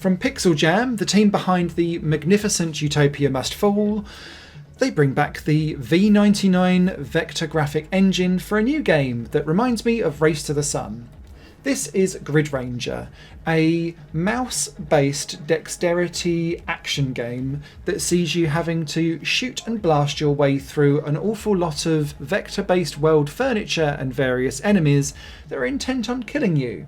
From Pixel Jam, the team behind the magnificent Utopia Must Fall, they bring back the V99 vector graphic engine for a new game that reminds me of Race to the Sun. This is Grid Ranger, a mouse-based dexterity action game that sees you having to shoot and blast your way through an awful lot of vector-based world furniture and various enemies that are intent on killing you.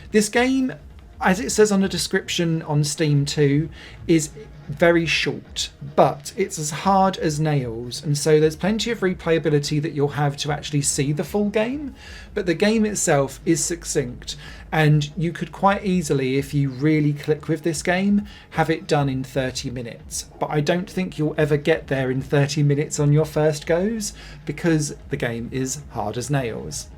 This game, as it says on the description on Steam too, is very short, but it's as hard as nails, and so there's plenty of replayability that you'll have to actually see the full game, but the game itself is succinct, and you could quite easily, if you really click with this game, have it done in 30 minutes. But I don't think you'll ever get there in 30 minutes on your first goes, because the game is hard as nails.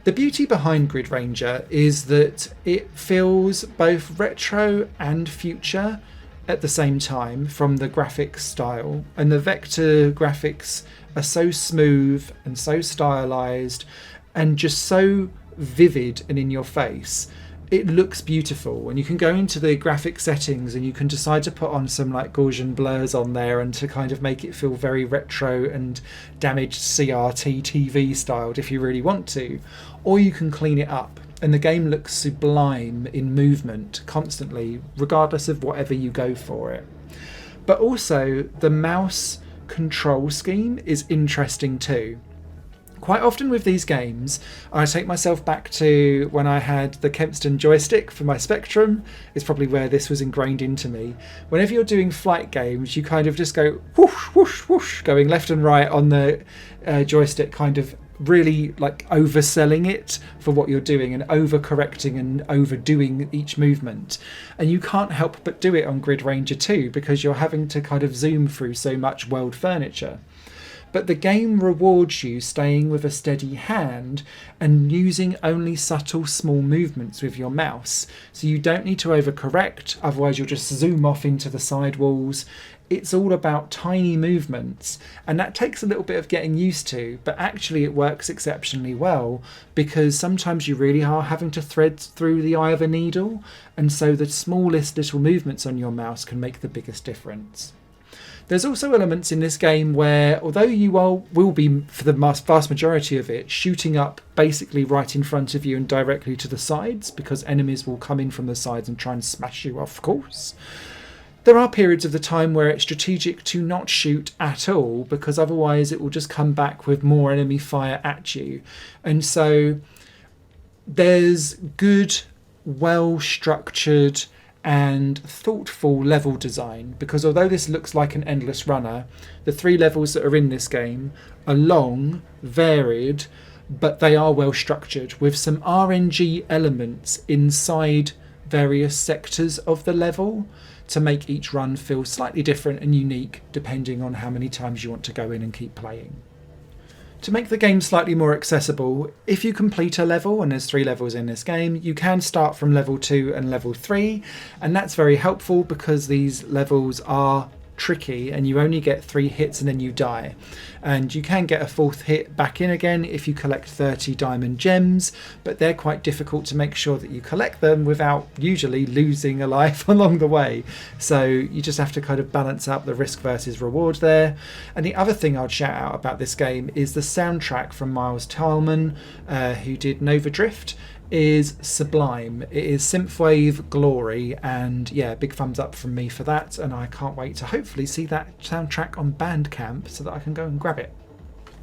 The beauty behind Grid Ranger is that it feels both retro and future at the same time from the graphics style, and the vector graphics are so smooth and so stylized and just so vivid and in your face. It looks beautiful, and you can go into the graphic settings and you can decide to put on some like Gaussian blurs on there and to kind of make it feel very retro and damaged CRT TV styled if you really want to, or you can clean it up. And the game looks sublime in movement constantly, regardless of whatever you go for it. But also, the mouse control scheme is interesting too. Quite often with these games, I take myself back to when I had the Kempston joystick for my Spectrum. It's probably where this was ingrained into me. Whenever you're doing flight games, you kind of just go whoosh, whoosh, whoosh, going left and right on the joystick, kind of really like overselling it for what you're doing and overcorrecting and overdoing each movement. And you can't help but do it on Grid Ranger 2 because you're having to kind of zoom through so much world furniture. But the game rewards you staying with a steady hand and using only subtle small movements with your mouse. So you don't need to overcorrect, otherwise you'll just zoom off into the sidewalls. It's all about tiny movements, and that takes a little bit of getting used to, but actually it works exceptionally well because sometimes you really are having to thread through the eye of a needle, and so the smallest little movements on your mouse can make the biggest difference. There's also elements in this game where, although you will be, for the vast majority of it, shooting up basically right in front of you and directly to the sides, because enemies will come in from the sides and try and smash you off course, there are periods of the time where it's strategic to not shoot at all, because otherwise it will just come back with more enemy fire at you. And so there's good, well-structured and thoughtful level design, because although this looks like an endless runner, the 3 levels that are in this game are long, varied, but they are well structured with some RNG elements inside various sectors of the level to make each run feel slightly different and unique depending on how many times you want to go in and keep playing. To make the game slightly more accessible, if you complete a level, and there's 3 levels in this game, you can start from level 2 and level 3, and that's very helpful because these levels are tricky and you only get 3 hits and then you die. And you can get a 4th hit back in again if you collect 30 diamond gems, but they're quite difficult to make sure that you collect them without usually losing a life along the way. So you just have to kind of balance out the risk versus reward there. And the other thing I'd shout out about this game is the soundtrack from Miles Tallman, who did Nova Drift, is sublime. It is synthwave glory, and yeah, big thumbs up from me for that, and I can't wait to hopefully see that soundtrack on Bandcamp so that I can go and grab it.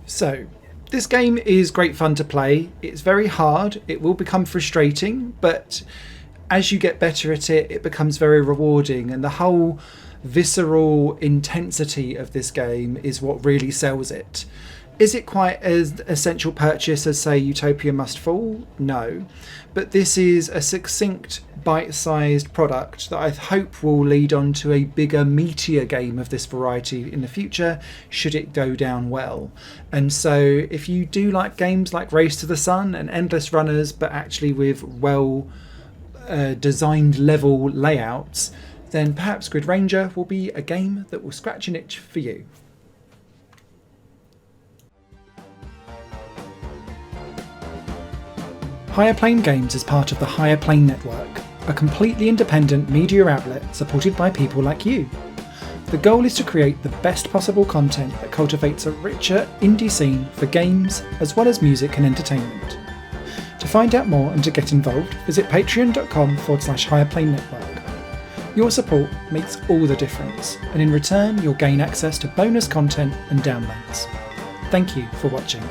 So this game is great fun to play. It's very hard, it will become frustrating, but as you get better at it, it becomes very rewarding, and the whole visceral intensity of this game is what really sells it. Is it quite as essential purchase as, say, Utopia Must Fall? No. But this is a succinct, bite-sized product that I hope will lead on to a bigger, meatier game of this variety in the future, should it go down well. And so if you do like games like Race to the Sun and Endless Runners, but actually with well designed level layouts, then perhaps Grid Ranger will be a game that will scratch an itch for you. Higher Plane Games is part of the Higher Plane network. a completely independent media outlet supported by people like you. The goal is to create the best possible content that cultivates a richer indie scene for games as well as music and entertainment. To find out more and to get involved, visit patreon.com/HigherPlaneNetwork. Your support makes all the difference, and in return you'll gain access to bonus content and downloads. Thank you for watching.